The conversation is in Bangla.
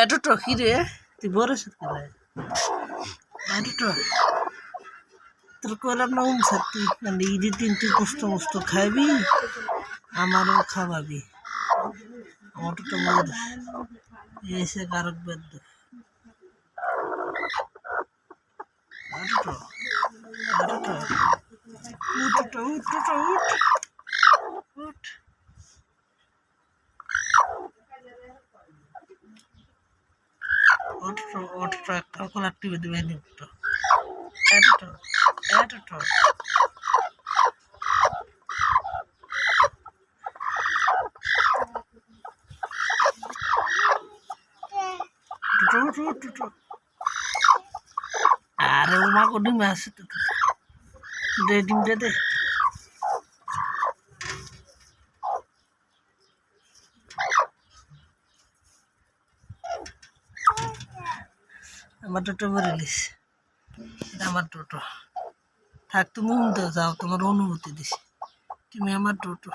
এটো টকি রে তুই বড় সাথে এটো তোর কইলাম না সাথে মানে ঈদে তিনটে কষ্ট মষ্ট খাইবি আমারও খাওয়াবি আমার তো মনে এসে কারক বেদ উঠ calcul active di menu to editor are uma ko di mas de dim de আমার টোটো বলিস এটা আমার টোটো থাক তুমি উনতে যাও তোমার অনুমতি দিছি তুমি আমার টোটো